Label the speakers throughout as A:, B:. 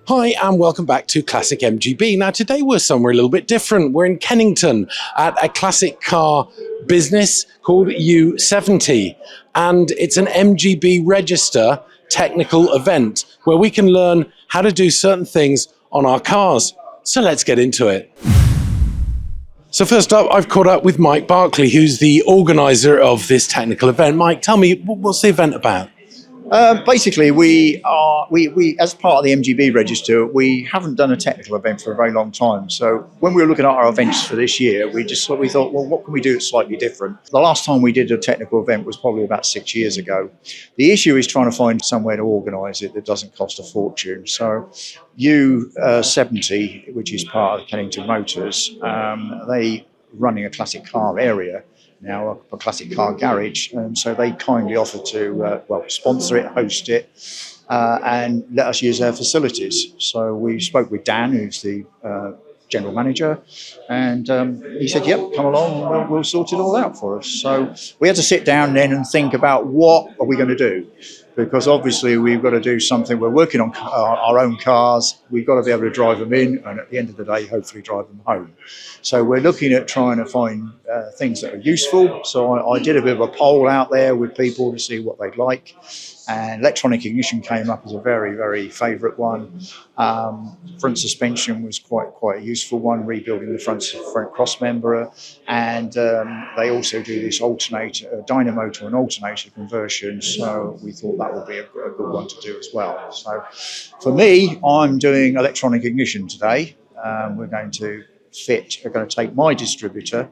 A: Hi and welcome back to Classic MGB. Now today we're somewhere a little bit different. We're in Kennington at a classic car business called U70, and it's an MGB Register Technical Event where we can learn how to do certain things on our cars. So let's get into it. So first up, I've caught up with Mike Barclay, who's the organizer of this technical event. Mike, tell me, what's the event about?
B: Basically, we as part of the MGB Register, we haven't done a technical event for a very long time. So when we were looking at our events for this year, we thought, well, what can we do that's slightly different? The last time we did a technical event was probably about 6 years ago. The issue is trying to find somewhere to organise it that doesn't cost a fortune. So U70, which is part of Kennington Motors, they running a classic car area. Now a classic car garage, so they kindly offered to sponsor it, host it, and let us use their facilities. So we spoke with Dan, who's the general manager, and he said, "Yep, come along, and we'll sort it all out for us." So we had to sit down then and think about what are we going to do, because obviously we've got to do something. We're working on our own cars. We've got to be able to drive them in, and at the end of the day, hopefully drive them home. So we're looking at trying to find things that are useful. So I did a bit of a poll out there with people to see what they'd like. And electronic ignition came up as a very, very favourite one. Front suspension was quite a useful one, rebuilding the front cross member. And they also do this alternator, a dynamo to an alternator conversion. So we thought that would be a good one to do as well. So for me, I'm doing electronic ignition today. We're going to take my distributor,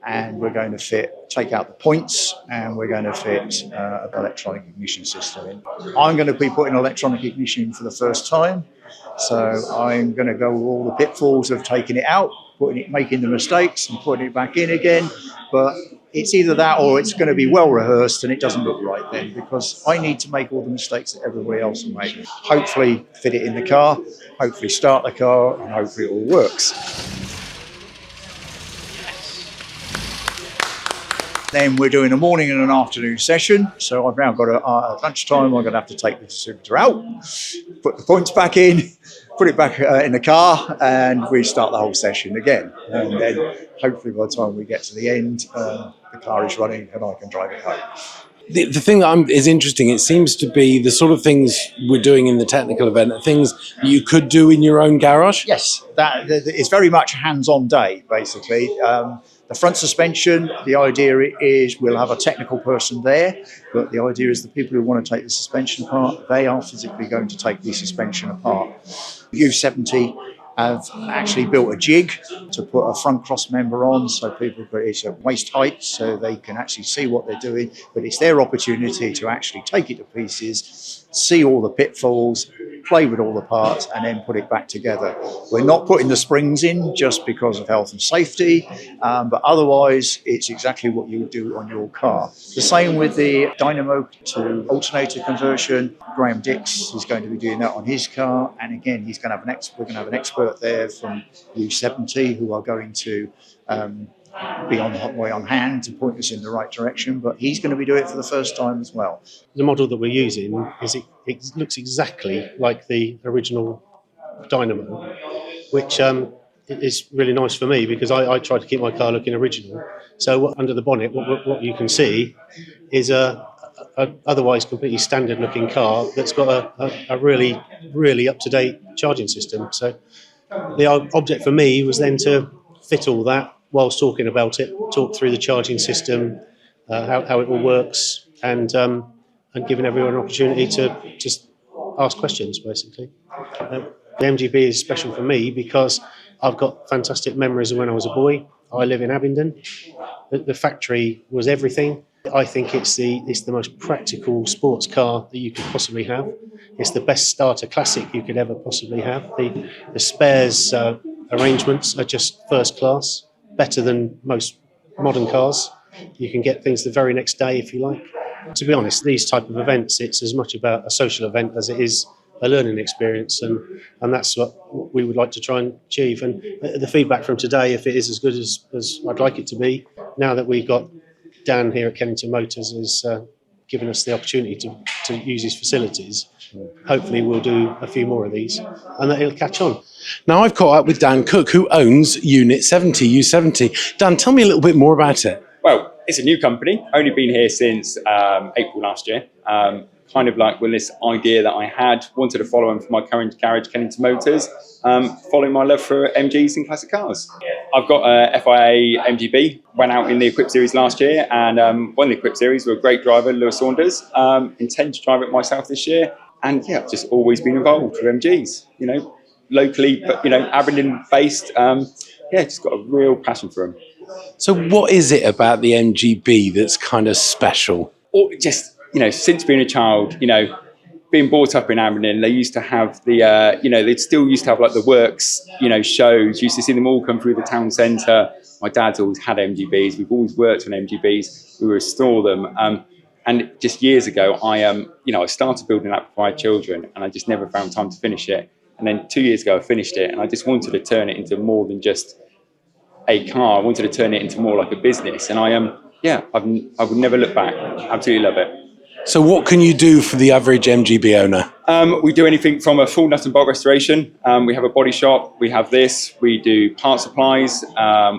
B: and we're going to take out the points, and we're going to fit an electronic ignition system in. I'm going to be putting electronic ignition in for the first time, so I'm going to go with all the pitfalls of taking it out, making the mistakes and putting it back in again. But it's either that or it's going to be well rehearsed and it doesn't look right then, because I need to make all the mistakes that everybody else will make. Hopefully fit it in the car, hopefully start the car, and hopefully it all works. Then we're doing a morning and an afternoon session. So I've now got at lunchtime, I'm going to have to take the distributor out, put the points back in, put it back in the car, and we start the whole session again. And then hopefully by the time we get to the end, the car is running and I can drive it home.
A: The thing that is interesting, it seems to be the sort of things we're doing in the technical event, things you could do in your own garage?
B: Yes, it's very much a hands-on day, basically. The front suspension, the idea is we'll have a technical person there, but the idea is the people who want to take the suspension apart, they are physically going to take the suspension apart. U70 have actually built a jig to put a front cross member on, so it's at waist height, so they can actually see what they're doing, but it's their opportunity to actually take it to pieces, see all the pitfalls, play with all the parts, and then put it back together. We're not putting the springs in just because of health and safety, but otherwise it's exactly what you would do on your car. The same with the dynamo to alternator conversion. Graham Dix is going to be doing that on his car, and again we're going to have an expert there from U70 who are going to be on hand to point us in the right direction, but he's going to be doing it for the first time as well.
C: The model that we're using it looks exactly like the original dynamo, which is really nice for me because I try to keep my car looking original. So under the bonnet, what you can see is a otherwise completely standard looking car that's got a really, really up-to-date charging system. So the object for me was then to fit all that whilst talking about it, talk through the charging system, how it all works, and giving everyone an opportunity to just ask questions, basically. The MGB is special for me because I've got fantastic memories of when I was a boy. I live in Abingdon. The factory was everything. I think it's the most practical sports car that you could possibly have. It's the best starter classic you could ever possibly have. The spares arrangements are just first class, better than most modern cars. You can get things the very next day if you like. To be honest, these type of events, it's as much about a social event as it is a learning experience, and that's what we would like to try and achieve. And the feedback from today, if it is as good as I'd like it to be, now that we've got Dan here at Kennington Motors, is given us the opportunity to use his facilities, hopefully we'll do a few more of these and that it'll catch on.
A: Now I've caught up with Dan Cook, who owns Unit 70, U70. Dan, tell me a little bit more about it.
D: Well, it's a new company, only been here since April last year. Kind of like this idea that I had, wanted to follow on from my current garage, Kennington Motors, following my love for MGs and classic cars. I've got a FIA MGB, went out in the Equip Series last year and won the Equip Series with a great driver, Lewis Saunders. Intend to drive it myself this year. And yeah, I've just always been involved with MGs, you know, locally, but, you know, Abingdon based. Yeah, just got a real passion for them.
A: So what is it about the MGB that's kind of special?
D: Or just, you know, since being a child, you know, being brought up in Abingdon, they used to have the, you know, they still used to have like the works, you know, shows. Used to see them all come through the town centre. My dad's always had MGBs. We've always worked on MGBs. We restore them. And just years ago, you know, I started building that for my children, and I just never found time to finish it. And then 2 years ago, I finished it, and I just wanted to turn it into more than just a car. I wanted to turn it into more like a business. And I would never look back. Absolutely love it.
A: So what can you do for the average MGB owner?
D: We do anything from a full nut and bolt restoration. We have a body shop. We have this. We do part supplies.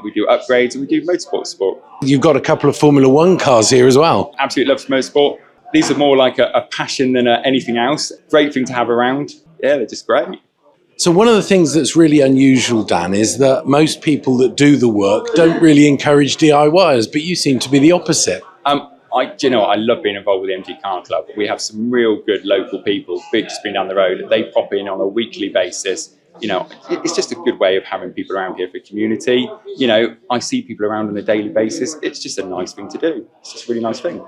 D: We do upgrades, and we do motorsport support.
A: You've got a couple of Formula One cars here as well.
D: Absolutely love motorsport. These are more like a passion than anything else. Great thing to have around. Yeah, they're just great.
A: So one of the things that's really unusual, Dan, is that most people that do the work don't really encourage DIYers, but you seem to be the opposite.
D: You know, I love being involved with the MG Car Club. We have some real good local people, just been down the road. They pop in on a weekly basis. You know, it's just a good way of having people around here for community. You know, I see people around on a daily basis. It's just a nice thing to do. It's just a really nice thing.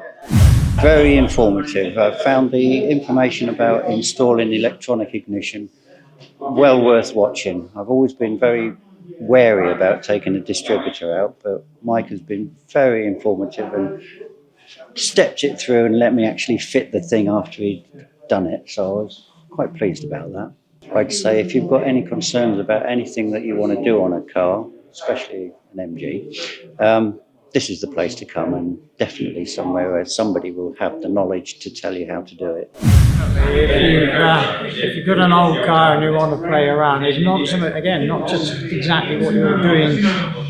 E: Very informative. I found the information about installing electronic ignition well worth watching. I've always been very wary about taking a distributor out, but Mike has been very informative and stepped it through and let me actually fit the thing after he'd done it. So I was quite pleased about that. I'd say if you've got any concerns about anything that you want to do on a car, especially an MG, this is the place to come, and definitely somewhere where somebody will have the knowledge to tell you how to do it.
F: If you've got an old car and you want to play around, it's not something, again, not just exactly what you're doing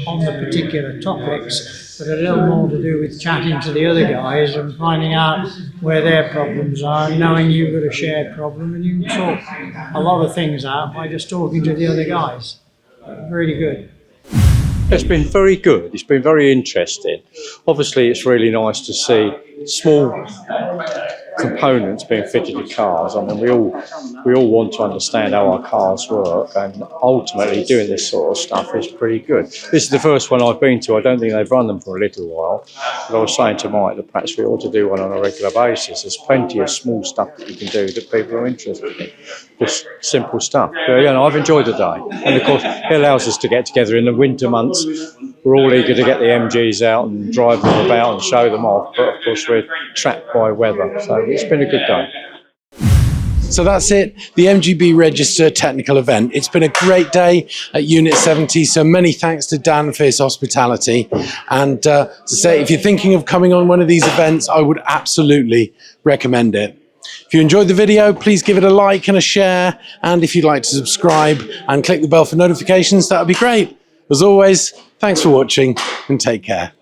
F: on the particular topics, but a little more to do with chatting to the other guys and finding out where their problems are, and knowing you've got a shared problem, and you can sort a lot of things out by just talking to the other guys. Really good.
G: It's been very good. It's been very interesting. Obviously, it's really nice to see small components being fitted to cars. I mean, we all want to understand how our cars work, and ultimately doing this sort of stuff is pretty good. This is the first one I've been to. I don't think they've run them for a little while, but I was saying to Mike that perhaps we ought to do one on a regular basis. There's plenty of small stuff that you can do that people are interested in. Just simple stuff. But, you know, I've enjoyed the day, and of course it allows us to get together in the winter months. We're all eager to get the MGs out and drive them about and show them off, but of course we're trapped by weather, so it's been a good day.
A: So that's it, the MGB Register Technical Event. It's been a great day at Unit 70, so many thanks to Dan for his hospitality. And to say, if you're thinking of coming on one of these events, I would absolutely recommend it. If you enjoyed the video, please give it a like and a share. And if you'd like to subscribe and click the bell for notifications, that would be great. As always, thanks for watching and take care.